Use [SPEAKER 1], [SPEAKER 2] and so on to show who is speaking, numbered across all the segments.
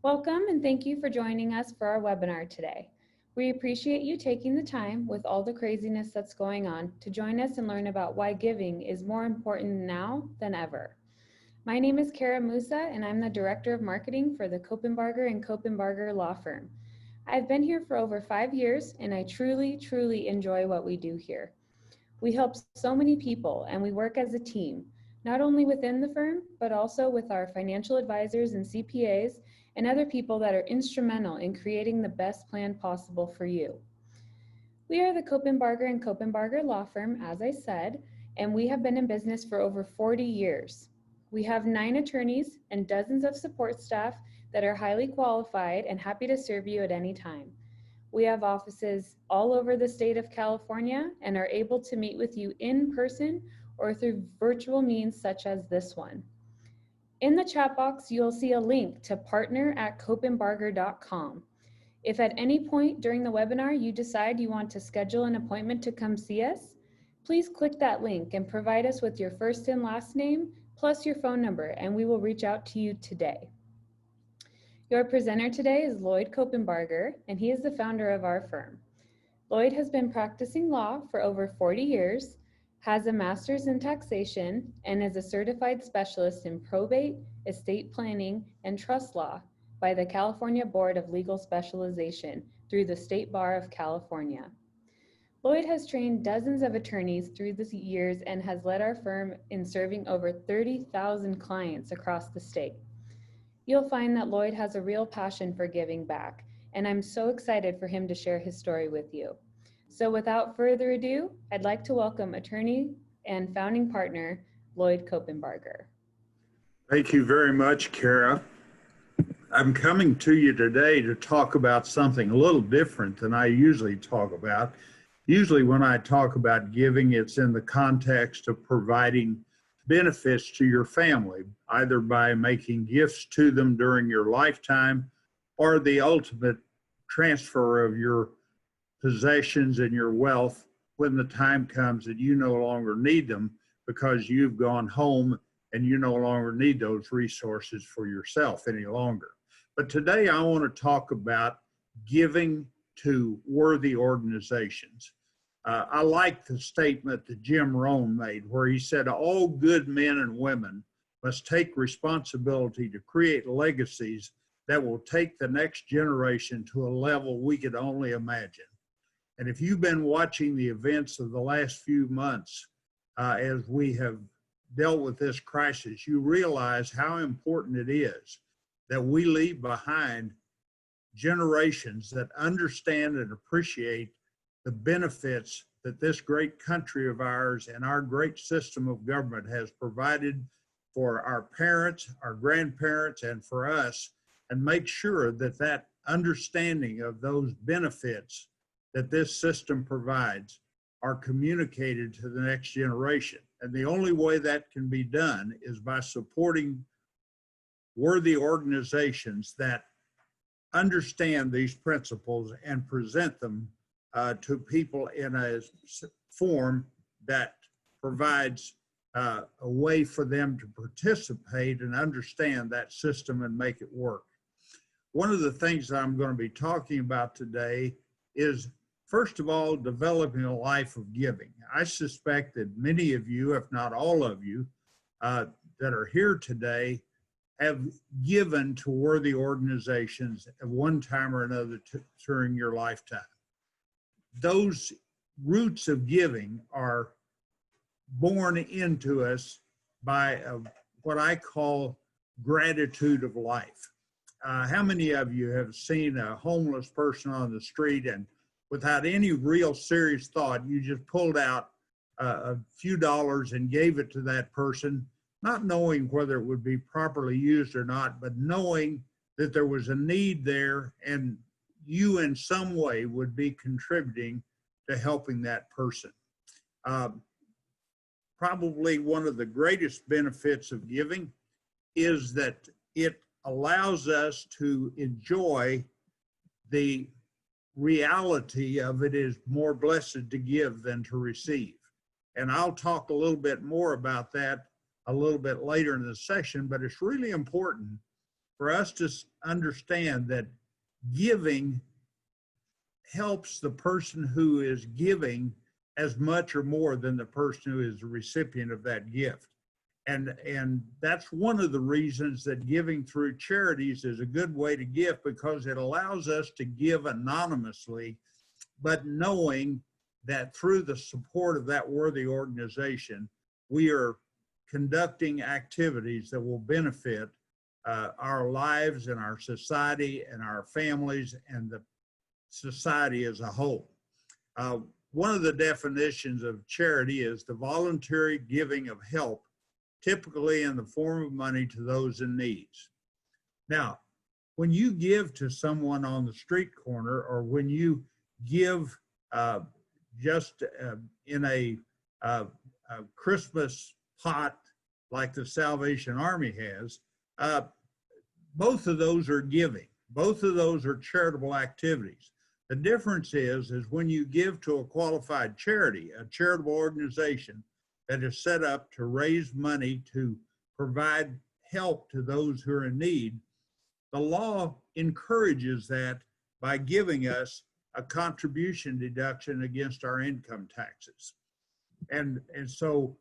[SPEAKER 1] Welcome and thank you for joining us for our webinar today. We appreciate you taking the time with all the craziness that's going on to join us and learn about why giving is more important now than ever. My name is Kara Musa and I'm the Director of Marketing for the Koppenbarger and Koppenbarger Law Firm. I've been here for over 5 years and I truly enjoy what we do here. We help so many people and we work as a team, not only within the firm, but also with our financial advisors and CPAs and other people that are instrumental in creating the best plan possible for you. We are the Koppenbarger and Koppenbarger Law Firm, as I said, and we have been in business for over 40 years. We have 9 attorneys and dozens of support staff that are highly qualified and happy to serve you at any time. We have offices all over the state of California and are able to meet with you in person or through virtual means such as this one. In the chat box, you'll see a link to partner@koppenbarger.com. If at any point during the webinar you decide you want to schedule an appointment to come see us, please click that link and provide us with your first and last name plus your phone number and we will reach out to you today. Your presenter today is Lloyd Koppenbarger and he is the founder of our firm. Lloyd has been practicing law for over 40 years, has a master's in taxation, and is a certified specialist in probate, estate planning, and trust law by the California Board of Legal Specialization through the State Bar of California. Lloyd has trained dozens of attorneys through the years and has led our firm in serving over 30,000 clients across the state. You'll find that Lloyd has a real passion for giving back, and I'm so excited for him to share his story with you. So without further ado, I'd like to welcome attorney and founding partner, Lloyd Koppenbarger.
[SPEAKER 2] Thank you very much, Kara. I'm coming to you today to talk about something a little different than I usually talk about. Usually when I talk about giving, it's in the context of providing benefits to your family, either by making gifts to them during your lifetime or the ultimate transfer of your possessions and your wealth when the time comes that you no longer need them because you've gone home and you no longer need those resources for yourself any longer. But today I want to talk about giving to worthy organizations. I like the statement that Jim Rohn made where he said, all good men and women must take responsibility to create legacies that will take the next generation to a level we could only imagine. And if you've been watching the events of the last few months as we have dealt with this crisis, you realize how important it is that we leave behind generations that understand and appreciate the benefits that this great country of ours and our great system of government has provided for our parents, our grandparents, and for us, and make sure that that understanding of those benefits that this system provides are communicated to the next generation. And the only way that can be done is by supporting worthy organizations that understand these principles and present them to people in a form that provides a way for them to participate and understand that system and make it work. One of the things that I'm going to be talking about today is, first of all, developing a life of giving. I suspect that many of you, if not all of you, that are here today have given to worthy organizations at one time or another during your lifetime. Those roots of giving are born into us by what I call gratitude of life. How many of you have seen a homeless person on the street and without any real serious thought, you just pulled out a few dollars and gave it to that person, not knowing whether it would be properly used or not, but knowing that there was a need there and you in some way would be contributing to helping that person. Probably one of the greatest benefits of giving is that it allows us to enjoy the reality of it is more blessed to give than to receive. And I'll talk a little bit more about that a little bit later in the session, but it's really important for us to understand that giving helps the person who is giving as much or more than the person who is the recipient of that gift. And that's one of the reasons that giving through charities is a good way to give, because it allows us to give anonymously, but knowing that through the support of that worthy organization, we are conducting activities that will benefit our lives and our society and our families and the society as a whole. One of the definitions of charity is the voluntary giving of help, typically in the form of money to those in needs. Now, when you give to someone on the street corner, or when you give just in a Christmas pot like the Salvation Army has, both of those are giving. Both of those are charitable activities. The difference is when you give to a qualified charity, a charitable organization that is set up to raise money to provide help to those who are in need, the law encourages that by giving us a contribution deduction against our income taxes. And so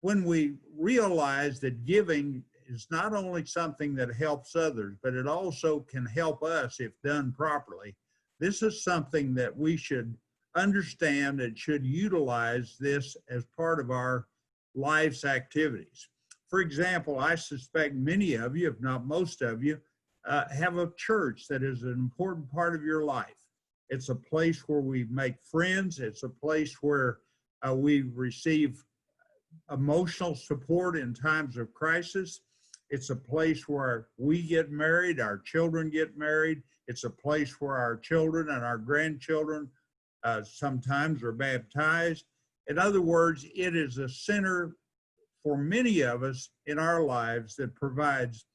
[SPEAKER 2] when we realize that giving is not only something that helps others, but it also can help us if done properly, this is something that we should understand and should utilize this as part of our life's activities. For example, I suspect many of you, if not most of you, have a church that is an important part of your life. It's a place where we make friends. It's a place where we receive emotional support in times of crisis. It's a place where we get married, our children get married. It's a place where our children and our grandchildren sometimes are baptized. In other words, it is a center for many of us in our lives that provides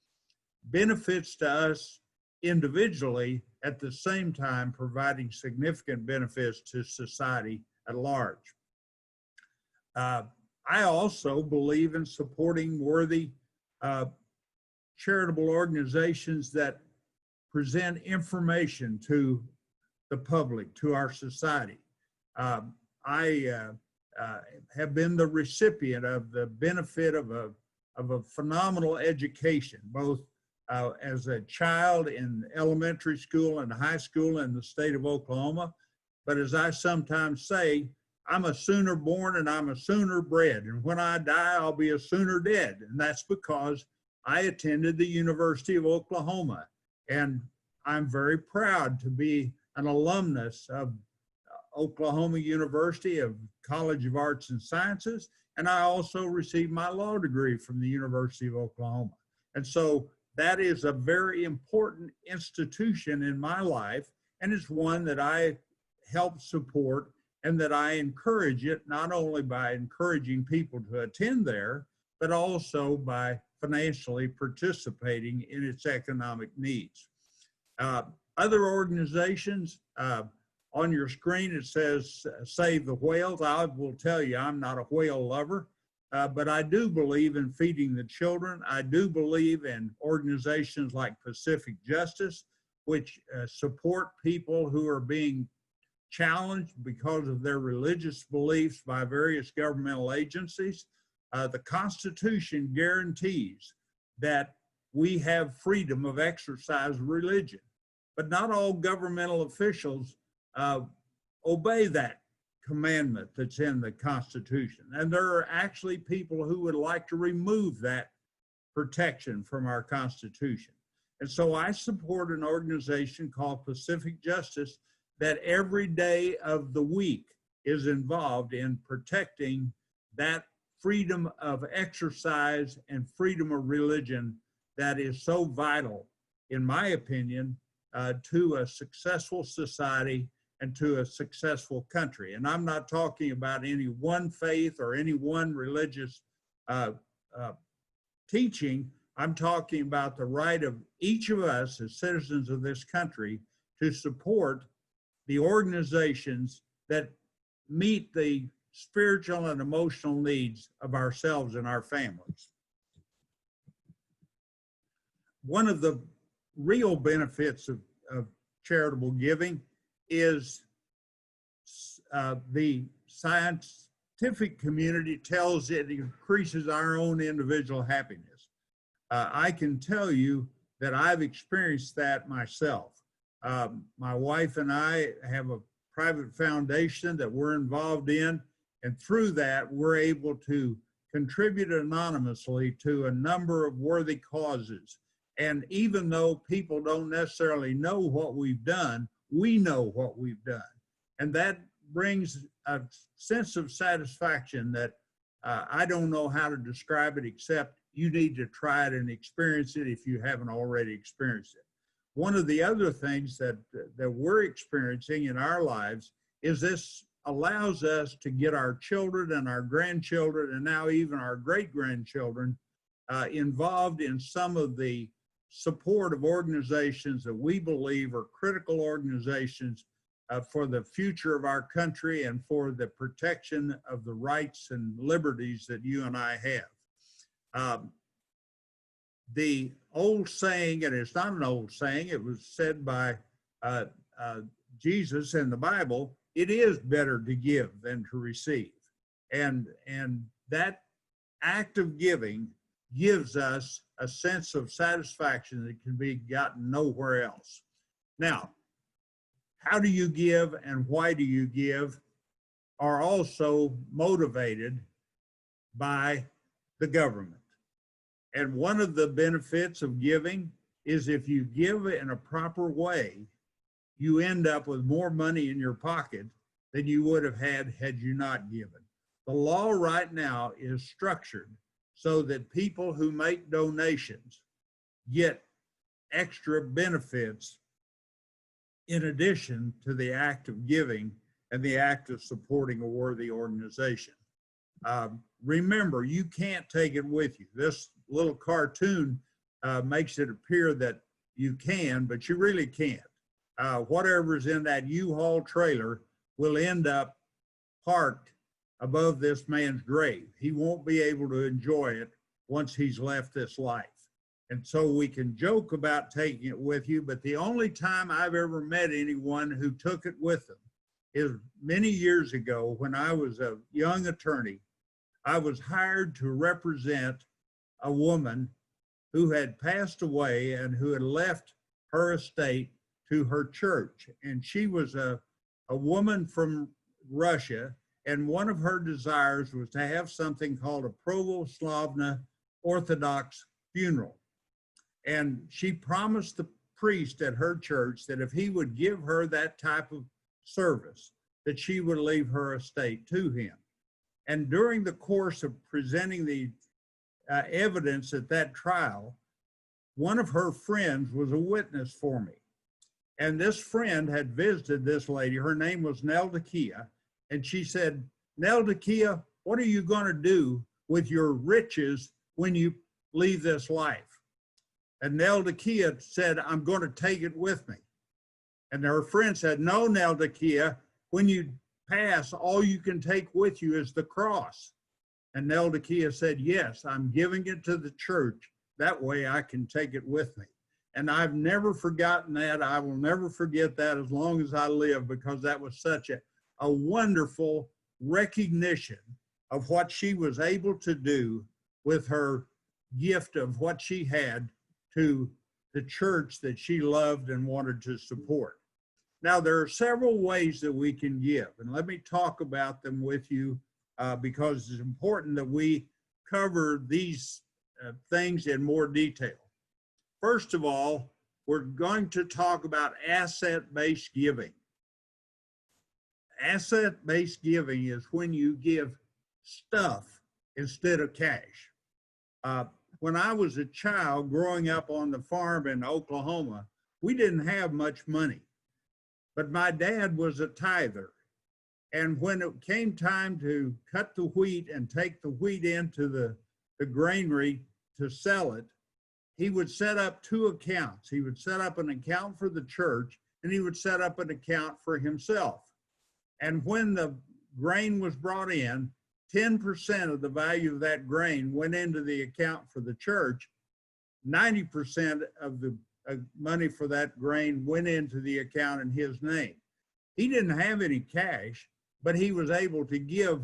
[SPEAKER 2] benefits to us individually, at the same time providing significant benefits to society at large. I also believe in supporting worthy charitable organizations that present information to the public, to our society. I have been the recipient of the benefit of a phenomenal education, both as a child in elementary school and high school in the state of Oklahoma. But as I sometimes say, I'm a sooner born and I'm a sooner bred. And when I die, I'll be a sooner dead. And that's because I attended the University of Oklahoma. And I'm very proud to be an alumnus of Oklahoma University of College of Arts and Sciences. And I also received my law degree from the University of Oklahoma. And so that is a very important institution in my life. And it's one that I help support and that I encourage it, not only by encouraging people to attend there, but also by financially participating in its economic needs. Other organizations, on your screen it says Save the Whales. I will tell you, I'm not a whale lover, but I do believe in feeding the children. I do believe in organizations like Pacific Justice, which support people who are being challenged because of their religious beliefs by various governmental agencies. The Constitution guarantees that we have freedom of exercise of religion, but not all governmental officials obey that commandment that's in the Constitution. And there are actually people who would like to remove that protection from our Constitution. And so I support an organization called Pacific Justice that every day of the week is involved in protecting that freedom of exercise and freedom of religion that is so vital, in my opinion, to a successful society and to a successful country. And I'm not talking about any one faith or any one religious teaching. I'm talking about the right of each of us as citizens of this country to support the organizations that meet the spiritual and emotional needs of ourselves and our families. one of the real benefits of charitable giving is the scientific community tells it increases our own individual happiness. I can tell you that I've experienced that myself. My wife and I have a private foundation that we're involved in, and through that, we're able to contribute anonymously to a number of worthy causes. And even though people don't necessarily know what we've done, we know what we've done. And that brings a sense of satisfaction that I don't know how to describe it, except you need to try it and experience it if you haven't already experienced it. One of the other things that we're experiencing in our lives is this allows us to get our children and our grandchildren and now even our great-grandchildren involved in some of the support of organizations that we believe are critical organizations for the future of our country and for the protection of the rights and liberties that you and I have. The old saying, and it's not an old saying, it was said by Jesus in the Bible, it is better to give than to receive. And that act of giving gives us a sense of satisfaction that can be gotten nowhere else. Now, how do you give and why do you give are also motivated by the government. And one of the benefits of giving is if you give in a proper way, you end up with more money in your pocket than you would have had you not given. The law right now is structured so that people who make donations get extra benefits in addition to the act of giving and the act of supporting a worthy organization. Remember, you can't take it with you. This little cartoon makes it appear that you can, but you really can't. Whatever's in that U-Haul trailer will end up parked above this man's grave. He won't be able to enjoy it once he's left this life. And so we can joke about taking it with you, but the only time I've ever met anyone who took it with them is many years ago when I was a young attorney. I was hired to represent a woman who had passed away and who had left her estate to her church. And she was a woman from Russia, and one of her desires was to have something called a Pravoslavna Orthodox funeral. And she promised the priest at her church that if he would give her that type of service, that she would leave her estate to him. And during the course of presenting the evidence at that trial, one of her friends was a witness for me. And this friend had visited this lady. Her name was Neldakia. And she said, Neldakia, what are you going to do with your riches when you leave this life? And Neldakia said, I'm going to take it with me. And her friend said, no, Neldakia, when you pass, all you can take with you is the cross. And Neldakia said, yes, I'm giving it to the church. That way I can take it with me. And I've never forgotten that. I will never forget that as long as I live, because that was such a wonderful recognition of what she was able to do with her gift of what she had to the church that she loved and wanted to support. Now, there are several ways that we can give, and let me talk about them with you because it's important that we cover these things in more detail. First of all, we're going to talk about asset-based giving. Asset-based giving is when you give stuff instead of cash. When I was a child growing up on the farm in Oklahoma, we didn't have much money, but my dad was a tither. And when it came time to cut the wheat and take the wheat into the granary to sell it, he would set up two accounts. He would set up an account for the church, and he would set up an account for himself. And when the grain was brought in, 10% of the value of that grain went into the account for the church, 90% of the money for that grain went into the account in his name. He didn't have any cash, but he was able to give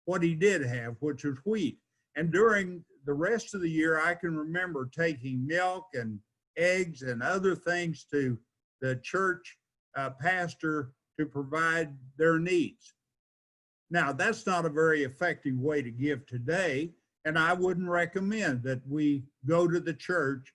[SPEAKER 2] what he did have, which was wheat. And during the rest of the year, I can remember taking milk and eggs and other things to the church pastor to provide their needs. Now, that's not a very effective way to give today, and I wouldn't recommend that we go to the church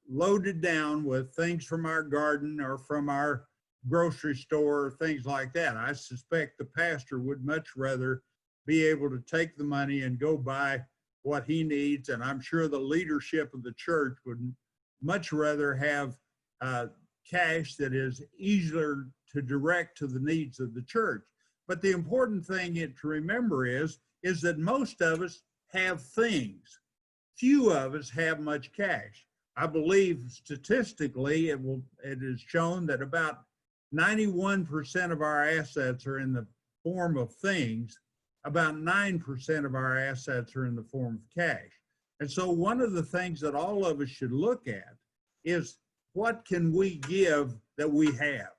[SPEAKER 2] loaded down with things from our garden or from our grocery store or things like that. I suspect the pastor would much rather be able to take the money and go buy what he needs, and I'm sure the leadership of the church would much rather have cash that is easier to direct to the needs of the church. But the important thing to remember is that most of us have things. Few of us have much cash. I believe statistically it is shown that about 91% of our assets are in the form of things. About 9% of our assets are in the form of cash. And so one of the things that all of us should look at is what can we give that we have?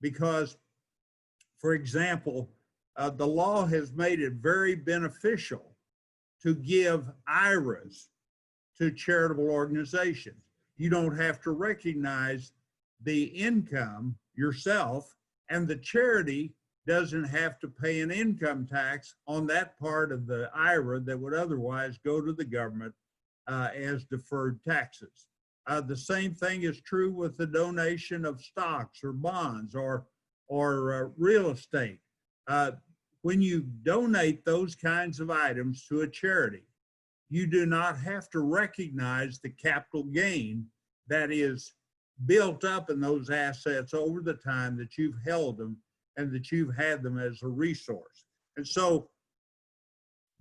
[SPEAKER 2] Because, for example, the law has made it very beneficial to give IRAs to charitable organizations. You don't have to recognize the income yourself, and the charity doesn't have to pay an income tax on that part of the IRA that would otherwise go to the government as deferred taxes. The same thing is true with the donation of stocks or bonds or real estate. When you donate those kinds of items to a charity, you do not have to recognize the capital gain that is built up in those assets over the time that you've held them and that you've had them as a resource. And so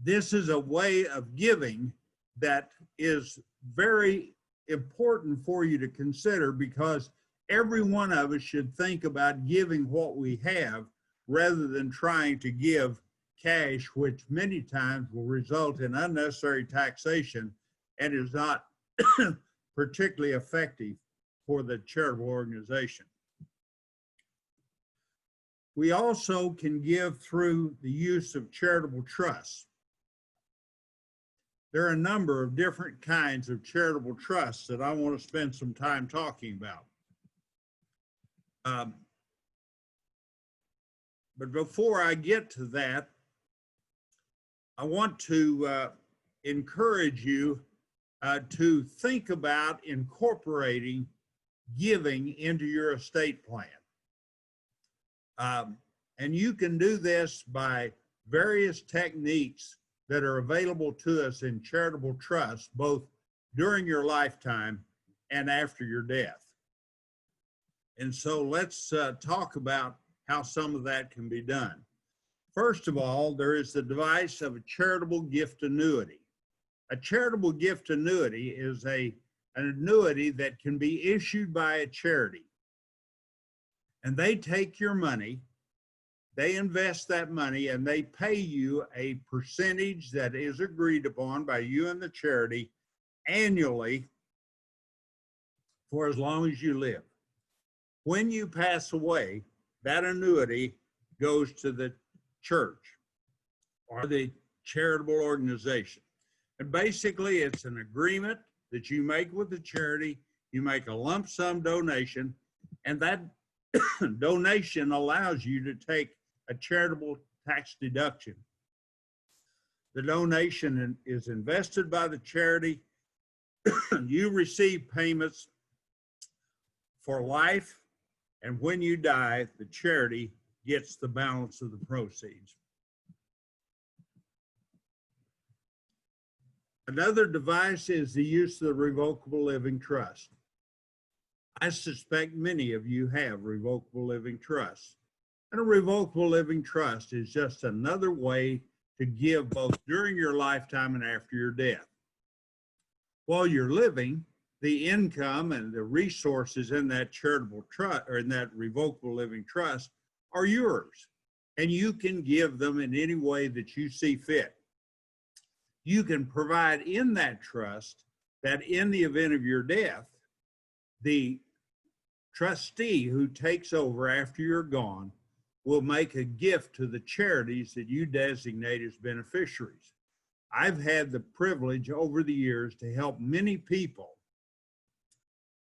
[SPEAKER 2] this is a way of giving that is very important for you to consider, because every one of us should think about giving what we have rather than trying to give cash, which many times will result in unnecessary taxation and is not particularly effective for the charitable organization. We also can give through the use of charitable trusts. There are a number of different kinds of charitable trusts that I want to spend some time talking about. But before I get to that, I want to encourage you to think about incorporating giving into your estate plan. And you can do this by various techniques that are available to us in charitable trusts, both during your lifetime and after your death. And so let's talk about how some of that can be done. First of all, there is the device of a charitable gift annuity. A charitable gift annuity is an annuity that can be issued by a charity. And they take your money, they invest that money, and they pay you a percentage that is agreed upon by you and the charity annually for as long as you live. When you pass away, that annuity goes to the church or the charitable organization. And basically, it's an agreement that you make with the charity. You make a lump sum donation, and that donation allows you to take a charitable tax deduction. The donation is invested by the charity. You receive payments for life, and when you die, the charity gets the balance of the proceeds. Another device is the use of the revocable living trust. I suspect many of you have revocable living trusts. And a revocable living trust is just another way to give both during your lifetime and after your death. While you're living, the income and the resources in that charitable trust or in that revocable living trust are yours, and you can give them in any way that you see fit. You can provide in that trust that in the event of your death, the trustee who takes over after you're gone will make a gift to the charities that you designate as beneficiaries. I've had the privilege over the years to help many people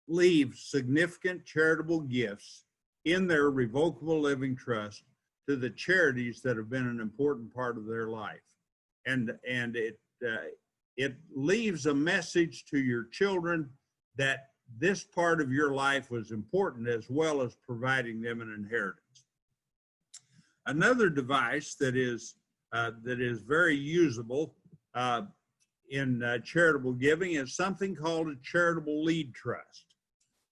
[SPEAKER 2] leave significant charitable gifts in their revocable living trust to the charities that have been an important part of their life. And it leaves a message to your children that this part of your life was important, as well as providing them an inheritance. Another device that is very usable in charitable giving is something called a charitable lead trust.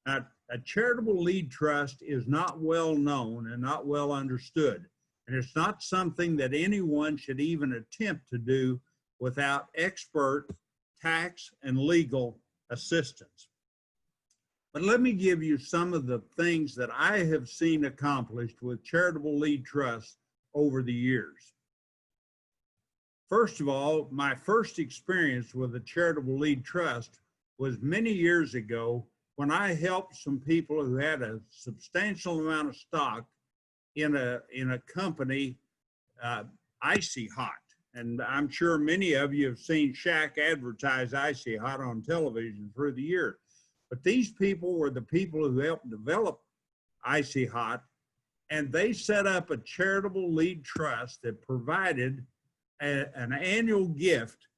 [SPEAKER 2] Now, a charitable lead trust is not well known and not well understood, and it's not something that anyone should even attempt to do without expert tax and legal assistance. But let me give you some of the things that I have seen accomplished with charitable lead trusts over the years. First of all, my first experience with a charitable lead trust was many years ago when I helped some people who had a substantial amount of stock in a company, Icy Hot. And I'm sure many of you have seen Shaq advertise Icy Hot on television through the years. But these people were the people who helped develop Icy Hot, and they set up a charitable lead trust that provided an annual gift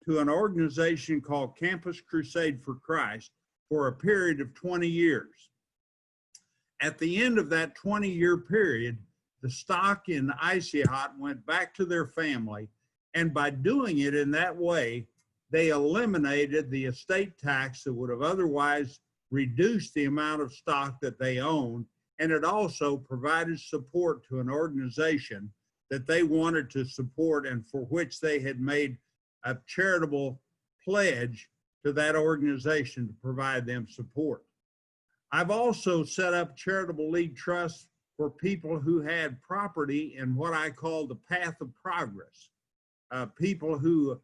[SPEAKER 2] to an organization called Campus Crusade for Christ for a period of 20 years. At the end of that 20-year period, the stock in Icy Hot went back to their family, and by doing it in that way, they eliminated the estate tax that would have otherwise reduced the amount of stock that they owned, and it also provided support to an organization that they wanted to support and for which they had made a charitable pledge to that organization to provide them support. I've also set up charitable lead trusts for people who had property in what I call the path of progress. People who,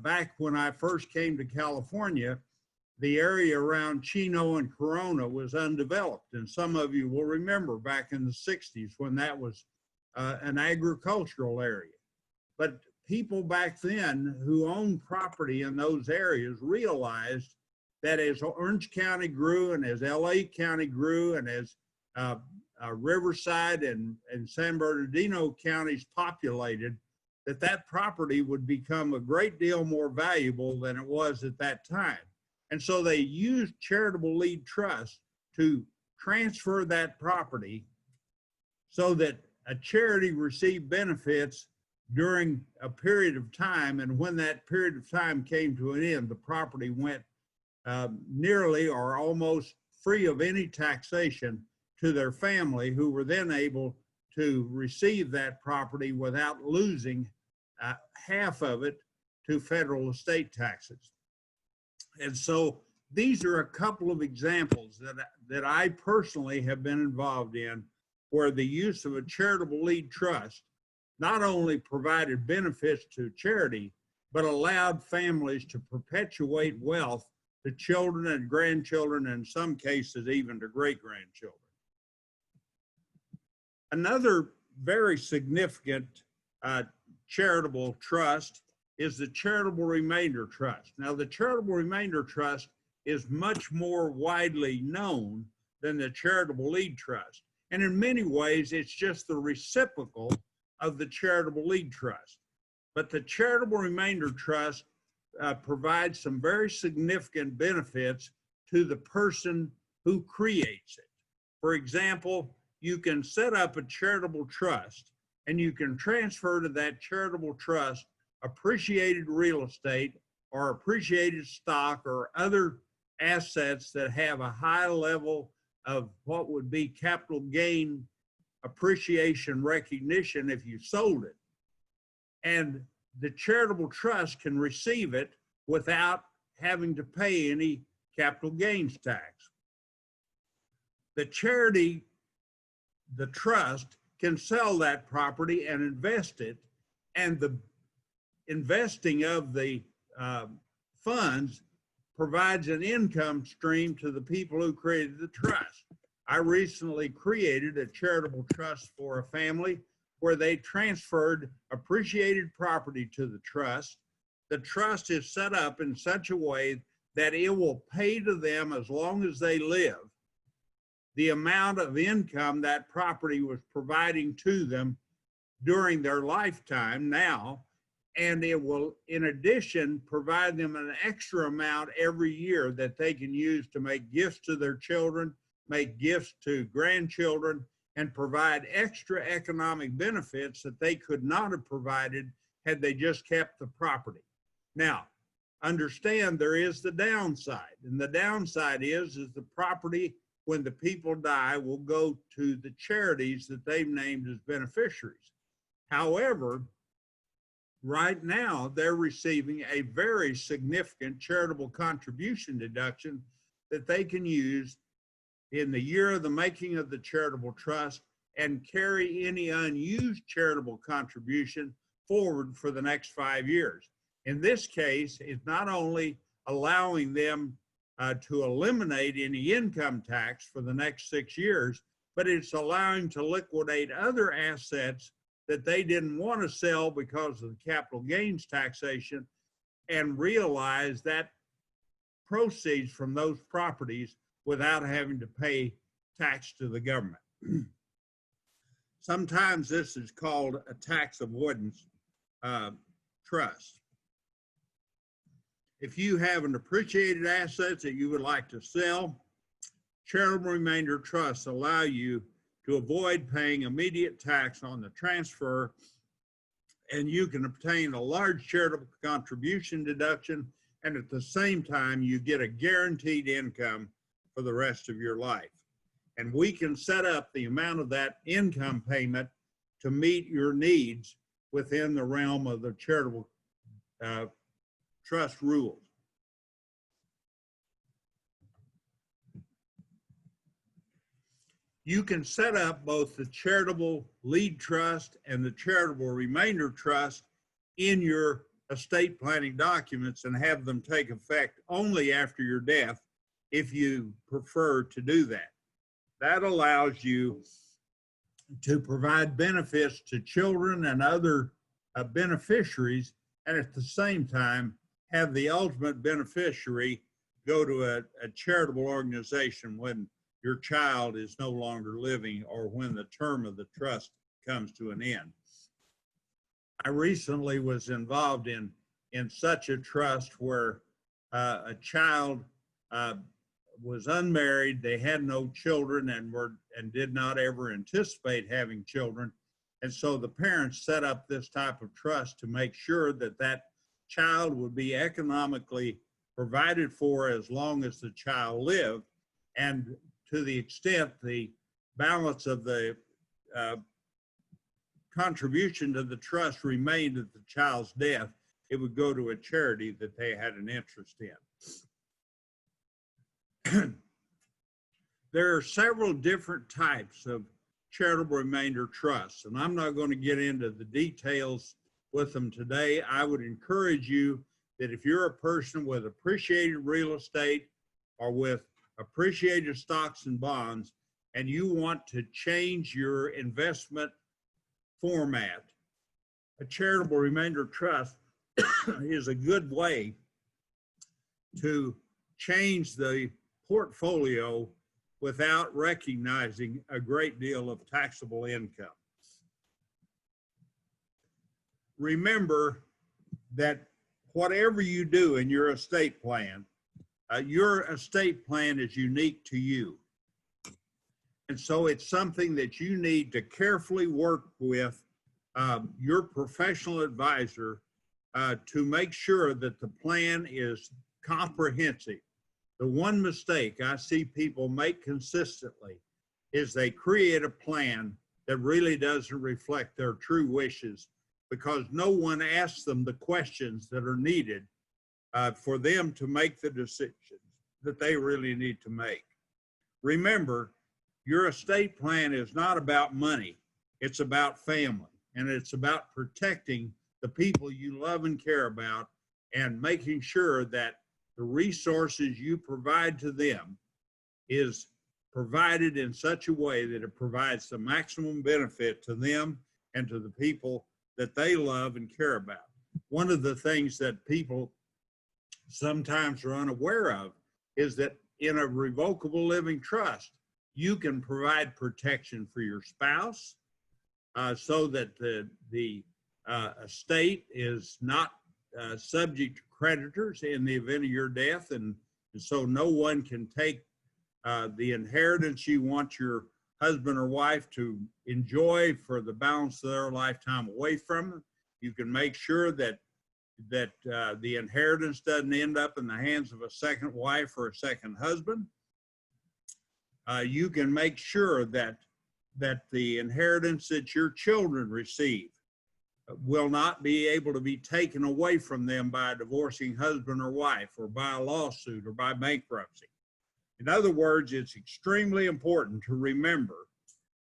[SPEAKER 2] back when I first came to California, the area around Chino and Corona was undeveloped. And some of you will remember back in the 60s when that was an agricultural area. But people back then who owned property in those areas realized that as Orange County grew and as LA County grew and as Riverside and San Bernardino counties populated, that property would become a great deal more valuable than it was at that time. And so they used charitable lead trust to transfer that property so that a charity received benefits during a period of time, and when that period of time came to an end, the property went nearly or almost free of any taxation to their family, who were then able to receive that property without losing half of it to federal estate taxes. And so these are a couple of examples that I personally have been involved in where the use of a charitable lead trust not only provided benefits to charity, but allowed families to perpetuate wealth to children and grandchildren, and in some cases even to great-grandchildren. Another very significant charitable trust is the Charitable Remainder Trust. Now, the Charitable Remainder Trust is much more widely known than the Charitable Lead Trust. And in many ways, it's just the reciprocal of the Charitable Lead Trust. But the Charitable Remainder Trust provides some very significant benefits to the person who creates it. For example, you can set up a charitable trust and you can transfer to that charitable trust appreciated real estate or appreciated stock or other assets that have a high level of what would be capital gain appreciation recognition if you sold it. And the charitable trust can receive it without having to pay any capital gains tax. The charity, the trust, can sell that property and invest it, and the investing of the funds provides an income stream to the people who created the trust. I recently created a charitable trust for a family where they transferred appreciated property to the trust. The trust is set up in such a way that it will pay to them as long as they live the amount of income that property was providing to them during their lifetime now, and it will, in addition, provide them an extra amount every year that they can use to make gifts to their children, make gifts to grandchildren, and provide extra economic benefits that they could not have provided had they just kept the property. Now, understand there is the downside, and the downside is the property, when the people die, will go to the charities that they've named as beneficiaries. However, right now, they're receiving a very significant charitable contribution deduction that they can use in the year of the making of the charitable trust and carry any unused charitable contribution forward for the next 5 years. In this case, it's not only allowing them to eliminate any income tax for the next 6 years, but it's allowing to liquidate other assets that they didn't want to sell because of the capital gains taxation and realize that proceeds from those properties without having to pay tax to the government. Sometimes this is called a tax avoidance trust. If you have an appreciated asset that you would like to sell, charitable remainder trusts allow you to avoid paying immediate tax on the transfer, and you can obtain a large charitable contribution deduction, and at the same time, you get a guaranteed income for the rest of your life. And we can set up the amount of that income payment to meet your needs within the realm of the charitable trust rules. You can set up both the charitable lead trust and the charitable remainder trust in your estate planning documents and have them take effect only after your death if you prefer to do that. That allows you to provide benefits to children and other beneficiaries, and at the same time have the ultimate beneficiary go to a charitable organization when your child is no longer living or when the term of the trust comes to an end. I recently was involved in such a trust where a child was unmarried, they had no children and did not ever anticipate having children. And so the parents set up this type of trust to make sure that that child would be economically provided for as long as the child lived. And to the extent the balance of the contribution to the trust remained at the child's death, it would go to a charity that they had an interest in. There are several different types of charitable remainder trusts, and I'm not going to get into the details with them today. I would encourage you that if you're a person with appreciated real estate or with appreciated stocks and bonds, and you want to change your investment format, a charitable remainder trust is a good way to change the portfolio without recognizing a great deal of taxable income. Remember that whatever you do in your estate plan is unique to you. And so it's something that you need to carefully work with your professional advisor to make sure that the plan is comprehensive. The one mistake I see people make consistently is they create a plan that really doesn't reflect their true wishes because no one asks them the questions that are needed for them to make the decisions that they really need to make. Remember, your estate plan is not about money. It's about family, and it's about protecting the people you love and care about and making sure that the resources you provide to them is provided in such a way that it provides the maximum benefit to them and to the people that they love and care about. One of the things that people sometimes are unaware of is that in a revocable living trust, you can provide protection for your spouse so that the estate is not subject to creditors in the event of your death, and so no one can take the inheritance you want your husband or wife to enjoy for the balance of their lifetime away from them. You can make sure that the inheritance doesn't end up in the hands of a second wife or a second husband. You can make sure that the inheritance that your children receive will not be able to be taken away from them by a divorcing husband or wife, or by a lawsuit, or by bankruptcy. In other words, it's extremely important to remember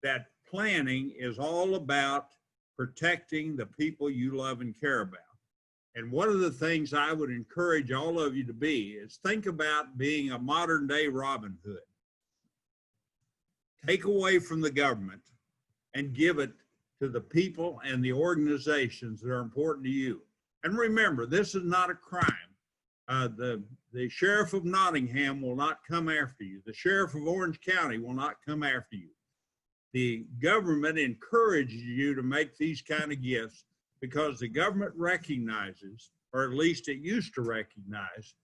[SPEAKER 2] that planning is all about protecting the people you love and care about. And one of the things I would encourage all of you to be is think about being a modern day Robin Hood. Take away from the government and give it to the people and the organizations that are important to you. And remember, this is not a crime. The sheriff of Nottingham will not come after you. The sheriff of Orange County will not come after you. The government encourages you to make these kind of gifts because the government recognizes, or at least it used to recognize,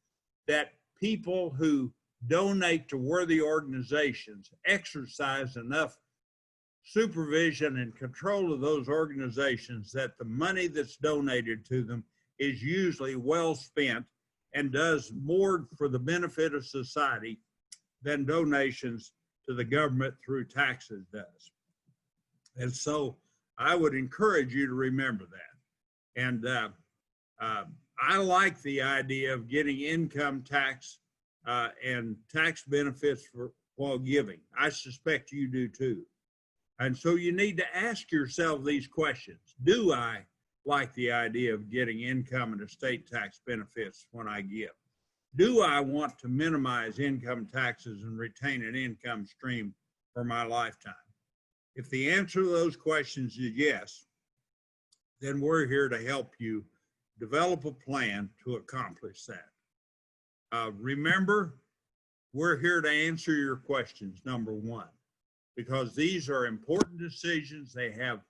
[SPEAKER 2] that people who donate to worthy organizations exercise enough supervision and control of those organizations that the money that's donated to them is usually well spent and does more for the benefit of society than donations to the government through taxes does. And so I would encourage you to remember that. And I like the idea of getting income tax and tax benefits while giving. I suspect you do too. And so you need to ask yourself these questions. Do I like the idea of getting income and estate tax benefits when I give? Do I want to minimize income taxes and retain an income stream for my lifetime? If the answer to those questions is yes, then we're here to help you develop a plan to accomplish that. Remember, we're here to answer your questions, number one, because these are important decisions. They have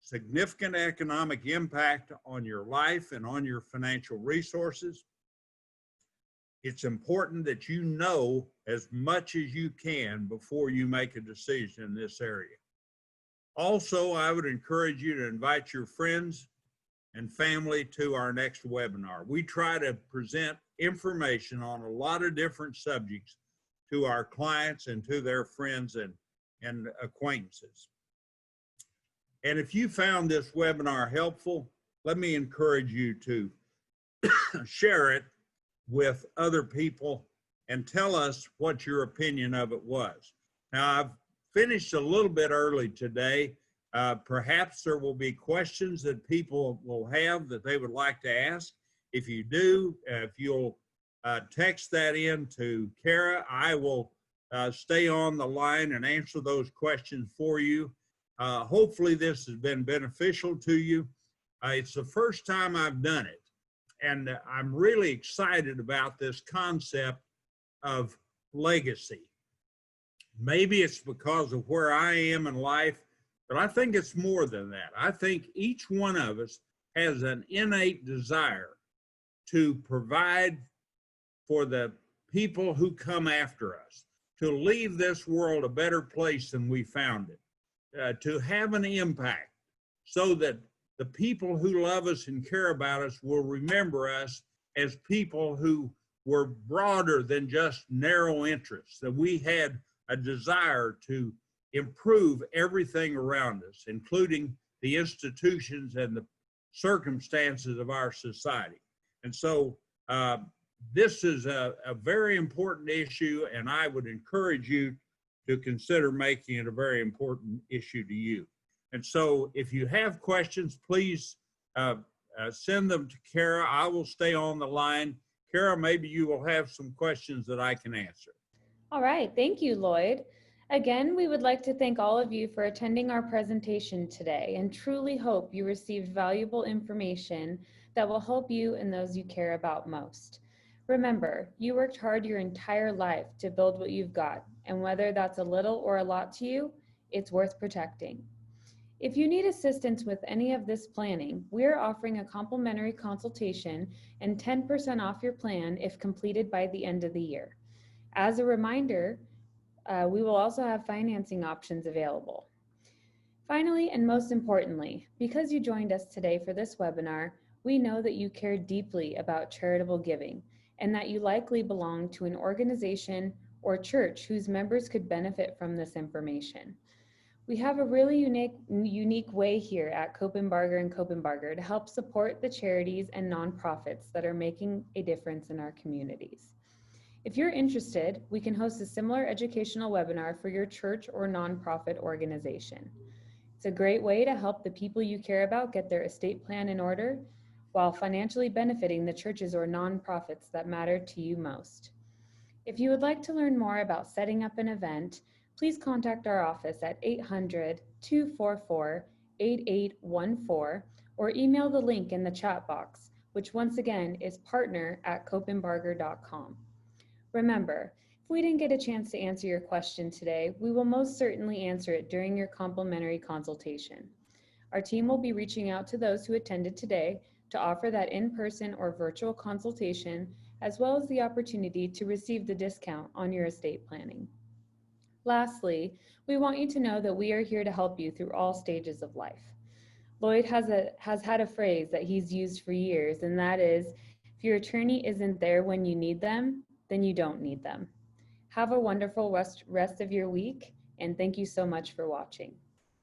[SPEAKER 2] significant economic impact on your life and on your financial resources. It's important that you know as much as you can before you make a decision in this area. Also, I would encourage you to invite your friends and family to our next webinar. We try to present information on a lot of different subjects to our clients and to their friends and acquaintances. And if you found this webinar helpful, let me encourage you to share it with other people and tell us what your opinion of it was. Now, I've finished a little bit early today. Perhaps there will be questions that people will have that they would like to ask. If you do, if you'll text that in to Kara, I will stay on the line and answer those questions for you. Hopefully this has been beneficial to you. It's the first time I've done it, and I'm really excited about this concept of legacy. Maybe it's because of where I am in life, but I think it's more than that. I think each one of us has an innate desire to provide for the people who come after us, to leave this world a better place than we found it, to have an impact so that the people who love us and care about us will remember us as people who were broader than just narrow interests, that we had a desire to improve everything around us, including the institutions and the circumstances of our society. And so this is a very important issue, and I would encourage you to consider making it a very important issue to you. And so if you have questions, please send them to Kara. I will stay on the line. Kara, maybe you will have some questions that I can answer.
[SPEAKER 1] All right, thank you, Lloyd. Again, we would like to thank all of you for attending our presentation today and truly hope you received valuable information that will help you and those you care about most. Remember, you worked hard your entire life to build what you've got, and whether that's a little or a lot to you, it's worth protecting. If you need assistance with any of this planning, we are offering a complimentary consultation and 10% off your plan if completed by the end of the year. As a reminder, we will also have financing options available. Finally, and most importantly, because you joined us today for this webinar, we know that you care deeply about charitable giving and that you likely belong to an organization or church whose members could benefit from this information. We have a really unique way here at Cope and Barger and Cope and Barger to help support the charities and nonprofits that are making a difference in our communities. If you're interested, we can host a similar educational webinar for your church or nonprofit organization. It's a great way to help the people you care about get their estate plan in order while financially benefiting the churches or nonprofits that matter to you most. If you would like to learn more about setting up an event, please contact our office at 800-244-8814 or email the link in the chat box, which once again is partner@copeandbarger.com. Remember, if we didn't get a chance to answer your question today, we will most certainly answer it during your complimentary consultation. Our team will be reaching out to those who attended today to offer that in-person or virtual consultation, as well as the opportunity to receive the discount on your estate planning. Lastly, we want you to know that we are here to help you through all stages of life. Lloyd has had a phrase that he's used for years, and that is, if your attorney isn't there when you need them, then you don't need them. Have a wonderful rest of your week, and thank you so much for watching.